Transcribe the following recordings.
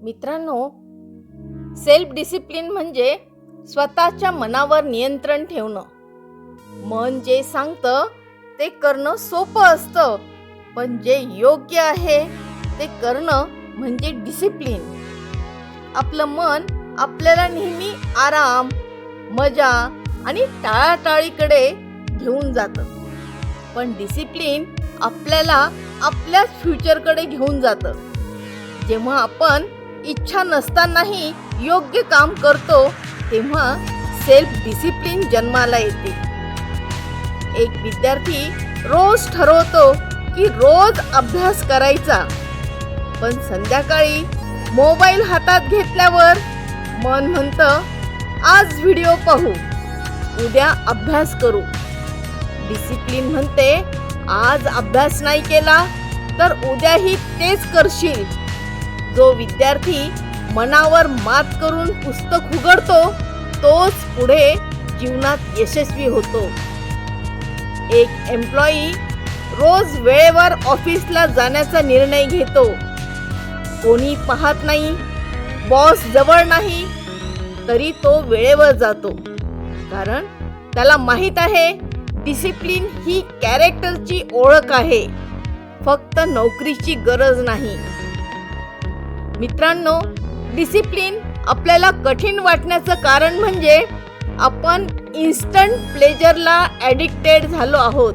मित्रांनो, self discipline म्हणजे स्वतःच्या मनावर नियंत्रण ठेवणं. मन जे सांगतं ते करणं सोपं असतं, पण जे योग्य आहे ते करणं म्हणजे डिसिप्लिन. आपलं मन आपल्याला नेहमी आराम, मजा आणि टाळाटाळीकडे घेऊन जातं, पण डिसिप्लिन आपल्याला आपल्याच फ्युचरकडे घेऊन जातं. जेव्हा आपण इच्छा नसतानाही योग्य काम करतो तेव्हा सेल्फ डिसिप्लिन जन्माला येते. एक विद्यार्थी रोज ठरवतो की रोज अभ्यास करायचा, पण संध्याकाळी मोबाईल हातात घेतल्यावर मन म्हणतं आज व्हिडिओ पाहू, उद्या अभ्यास करू. डिसिप्लिन म्हणते आज अभ्यास नाही केला तर उद्याही तेच करशील. जो विद्यार्थी मनावर मात करून पुस्तक उघडतो तोच पुढे जीवनात यशस्वी होतो. एक एम्प्लॉई रोज वेळेवर ऑफिसला जाण्याचा निर्णय घेतो. कोणी पाहत नाही, बॉस जवळ नाही, तरी तो वेळेवर जातो, कारण त्याला माहित आहे डिसिप्लिन ही कॅरेक्टरची ओळख आहे, फक्त नोकरीची गरज नाही. मित्रांनो, डिसिप्लिन आपल्याला कठीण वाटण्याचं कारण म्हणजे आपण इन्स्टंट प्लेजरला ॲडिक्टेड झालो आहोत.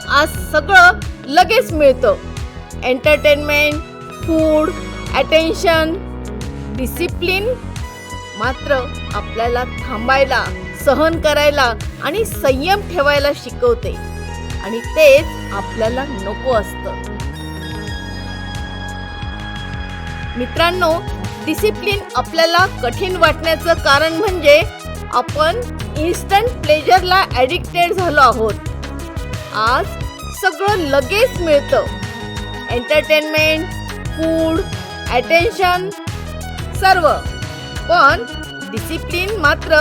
आज सगळं लगेच मिळतं, एंटरटेनमेंट, फूड, अटेन्शन. डिसिप्लिन मात्र आपल्याला थांबायला, सहन करायला आणि संयम ठेवायला शिकवते, आणि तेच आपल्याला नको असतं. मित्रांनो, डिसिप्लिन आपल्याला कठीण वाटण्याचं कारण म्हणजे आपण इन्स्टंट प्लेजरला ॲडिक्टेड झालो आहोत. आज सगळं लगेच मिळतं, एंटरटेनमेंट, फूड, अटेन्शन, सर्व. पण डिसिप्लिन मात्र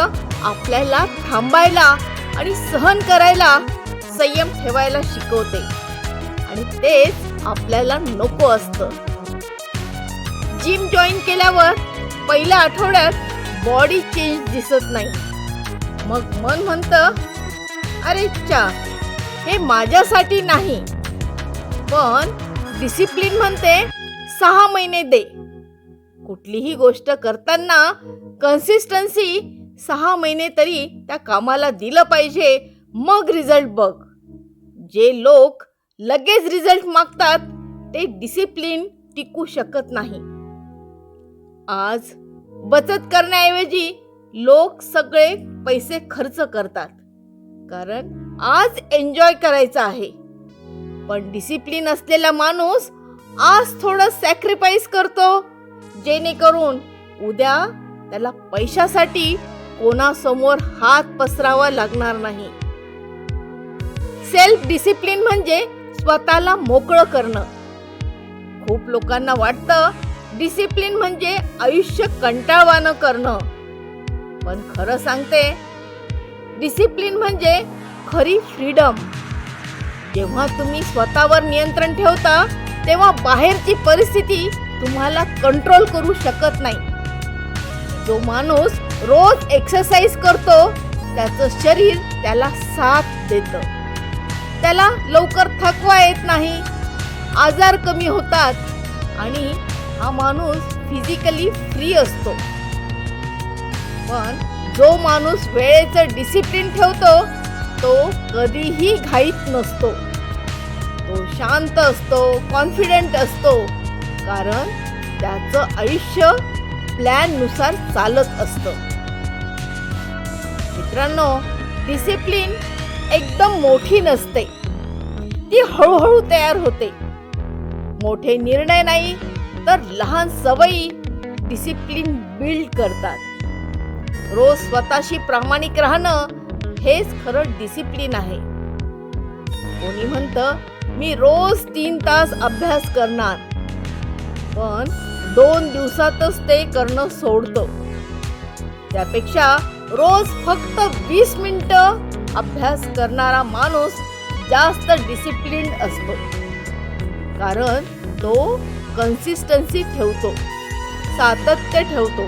आपल्याला थांबायला आणि सहन करायला, संयम ठेवायला शिकवते, आणि तेच आपल्याला नको असतं. जिम जॉईन केल्यावर पहिल्या आठवड्यात बॉडी चेंज दिसत नाही, मग मन म्हणतं अरे चा, हे माझ्यासाठी नाही. पण डिसिप्लिन म्हणते 6 महिने दे. कुठलीही गोष्ट करताना कन्सिस्टन्सी 6 महिने तरी त्या कामाला दिलं पाहिजे, मग रिझल्ट बघ. जे लोक लगेच रिझल्ट मागतात ते डिसिप्लिन टिकू शकत नाही. आज बचत करण्याऐवजी लोक सगळे पैसे खर्च करतात, कारण आज एन्जॉय करायचं आहे. पण डिसिप्लिन असलेला माणूस आज थोडं सॅक्रिफाईस करतो, जेणेकरून उद्या त्याला पैशासाठी कोणासमोर हात पसरावा लागणार नाही. सेल्फ डिसिप्लिन म्हणजे स्वतःला मोकळं करणं. खूप लोकांना वाटतं डिसिप्लिन म्हणजे आयुष्य कंटाळवाणं करणं, पण खरं सांगते डिसिप्लिन म्हणजे खरी फ्रीडम. जेव्हा तुम्ही स्वतःवर नियंत्रण ठेवता तेव्हा बाहेरची परिस्थिती तुम्हाला कंट्रोल करू शकत नाही. जो माणूस रोज एक्सरसाइज करतो त्याचं शरीर त्याला साथ देतं, त्याला लवकर थकवा येत नाही, आजार कमी होतात, आणि हा माणूस फिजिकली फ्री असतो. पण जो माणूस वेळेचं डिसिप्लिन ठेवतो तो कधीही घाईत नसतो, तो शांत असतो, कॉन्फिडंट असतो, कारण त्याचं आयुष्य प्लॅननुसार चालत असतं. मित्रांनो, डिसिप्लिन एकदम मोठी नसते, ती हळूहळू तयार होते. मोठे निर्णय नाही तर लहान सवयी डिसिप्लिन बिल्ड करतात. रोज स्वतःशी प्रामाणिक राहणं हेच खरं डिसिप्लिन आहे. कोणी म्हणतं मी रोज 3 तास अभ्यास करणार, पण 2 दिवसातच ते करणं सोडतो. त्यापेक्षा रोज फक्त 20 मिनिटं अभ्यास करणारा माणूस जास्त डिसिप्लिन्ड असतो, कारण तो कन्सिस्टन्सी ठेवतो. सातत्य ठेवतो.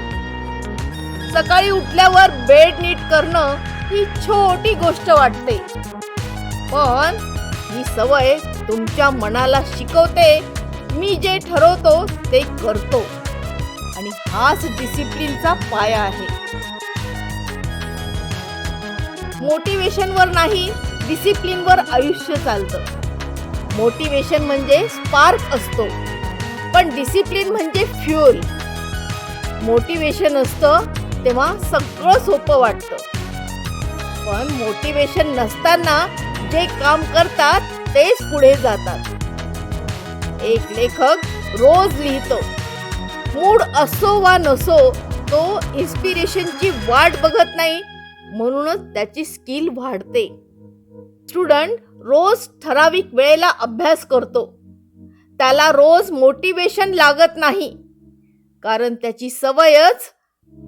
सकाळी उठल्यावर बेड नीट करणं ही छोटी गोष्ट वाटते, पण ही सवय तुमच्या मनाला शिकवते मी जे ठरवतो ते करतो, आणि हाच डिसिप्लिनचा पाया आहे. मोटिवेशनवर नाही, डिसिप्लिनवर आयुष्य चालतं. मोटिवेशन म्हणजे स्पार्क असतो, पण डिसिप्लिन म्हणजे फ्युअल. मोटिवेशन असतं तेव्हा सगळं सोपं वाटतं, पण मोटिवेशन नसताना जे काम करतात तेच पुढे जातात. एक लेखक रोज लिहितो, मूड असो वा नसो तो इन्स्पिरेशनची वाट बघत नाही, म्हणूनच त्याची स्किल वाढते. स्टुडंट रोज ठराविक वेळेला अभ्यास करतो, त्याला रोज मोटिवेशन लागत नाही, कारण त्याची सवयच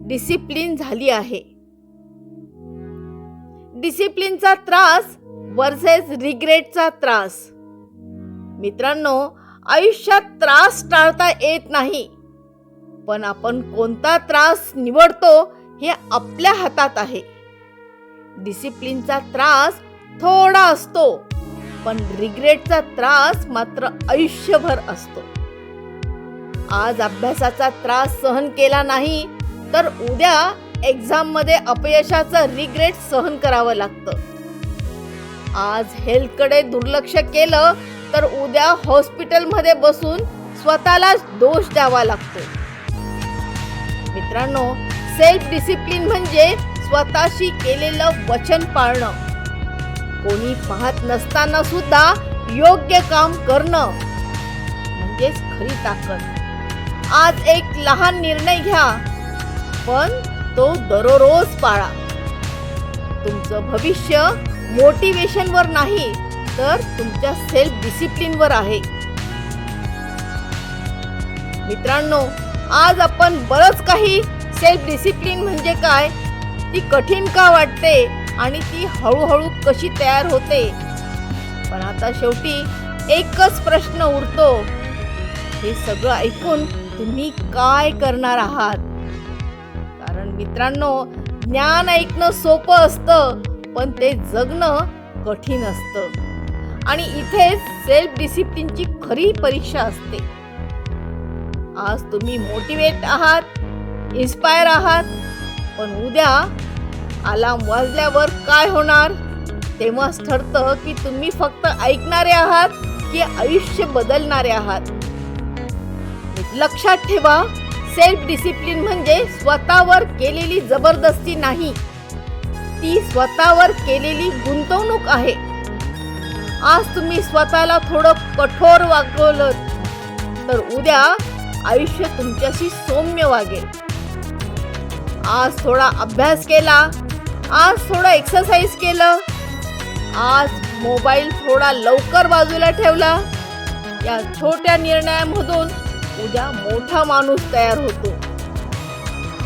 डिसिप्लिन झाली आहे. डिसिप्लिनचा त्रास वर्सेस रिग्रेटचा त्रास. मित्रांनो, आयुष्यात त्रास टाळता येत नाही, पण आपण कोणता त्रास निवडतो हे आपल्या हातात आहे. डिसिप्लिनचा त्रास थोडा असतो, पण रिग्रेटचा त्रास मात्र आयुष्यभर असतो. आज अभ्यासाचा त्रास सहन केला नाही तर उद्या एक्झाम मध्ये अपयशाचा रिग्रेट सहन करावं लागतं. आज हेल्थकडे दुर्लक्ष केलं तर उद्या हॉस्पिटलमध्ये बसून स्वतःला दोष द्यावा लागतो. मित्रांनो, सेल्फ डिसिप्लिन म्हणजे स्वतःशी केलेलं वचन पाळणं. कोणी पाहत नसताना सुद्धा योग्य काम करणं म्हणजेच खरी ताकद. आज एक लहान निर्णय घ्या, पण तो दररोज पाळा. तुमचं भविष्य मोटिवेशनवर नाही तर तुमच्या सेल्फ डिसिप्लिनवर आहे. मित्रांनो, आज आपण बरंच काही सेल्फ डिसिप्लिन म्हणजे काय, ती कठीण का वाटते आणि ती हळूहळू कशी तयार होते, पण आता शेवटी एकच प्रश्न उरतो, हे सगळं ऐकून तुम्ही काय करणार आहात? कारण मित्रांनो, ज्ञान ऐकणं सोपं असतं, पण ते जगणं कठीण असतं, आणि इथेच सेल्फ डिसिप्लिनची खरी परीक्षा असते. आज तुम्ही मोटिवेट आहात, इन्स्पायर आहात, पण उद्या अलार्म वाजल्यावर काय होणार तेव्हाच ठरतं की तुम्ही फक्त ऐकणारे आहात की आयुष्य बदलणारे आहात. लक्षात ठेवा, सेल्फ डिसिप्लिन म्हणजे स्वतःवर केलेली जबरदस्ती नाही, ती स्वतःवर केलेली गुंतवणूक आहे. आज तुम्ही स्वतःला थोडं कठोर वागवलं तर उद्या आयुष्य तुमच्याशी सौम्य वागेल. आज थोडा अभ्यास केला, आज थोडा एक्सरसाइज केलं, आज मोबाईल थोडा लवकर बाजूला ठेवला, या छोट्या निर्णयामधून उद्या मोठा माणूस तयार होतो.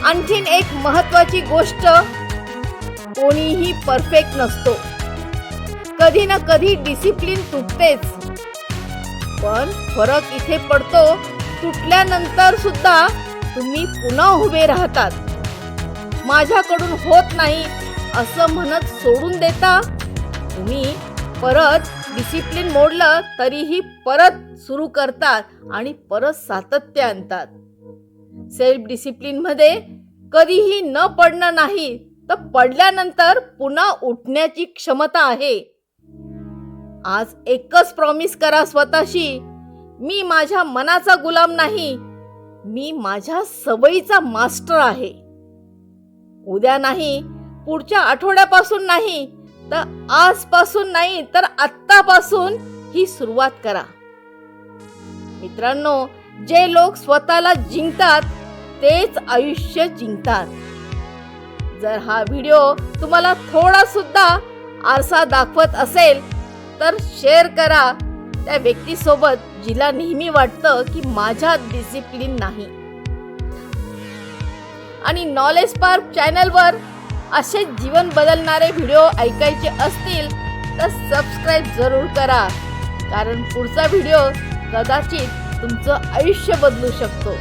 आणखीन एक महत्त्वाची गोष्ट, कोणीही परफेक्ट नसतो. कधी ना कधी डिसिप्लिन तुटतेच, पण फरक इथे पडतो, तुटल्यानंतर सुद्धा तुम्ही पुन्हा उभे राहतात. माझ्याकडून होत नाही असं म्हणत सोडून देता, तुम्ही परत डिसिप्लिन मोडलं तरीही परत सुरू करतात आणि परत सातत्य आणतात. सेल्फ डिसिप्लिन मध्ये कधीही न पडणं नाही, तर पडल्यानंतर पुन्हा उठण्याची क्षमता आहे. आज एकच प्रॉमिस करा स्वतःशी, मी माझ्या मनाचा गुलाम नाही, मी माझ्या सवयीचा मास्टर आहे. उद्या नाही, पुढच्या आठवड्यापासून नाही, तर आजपासून नाही तर आत्तापासून ही सुरुवात करा. मित्रांनो, जे लोक स्वतःला जिंकतात तेच आयुष्य जिंकतात. जर हा व्हिडिओ तुम्हाला थोडा सुद्धा आरसा दाखवत असेल तर शेअर करा त्या व्यक्तीसोबत जिला नेहमी वाटतं की माझ्यात डिसिप्लिन नाही. आणि नॉलेज स्पार्क चॅनलवर असे जीवन बदलणारे व्हिडिओ ऐकायचे असतील तर सबस्क्राईब जरूर करा, कारण पुढचा व्हिडिओ कदाचित तुमचं आयुष्य बदलू शकतो.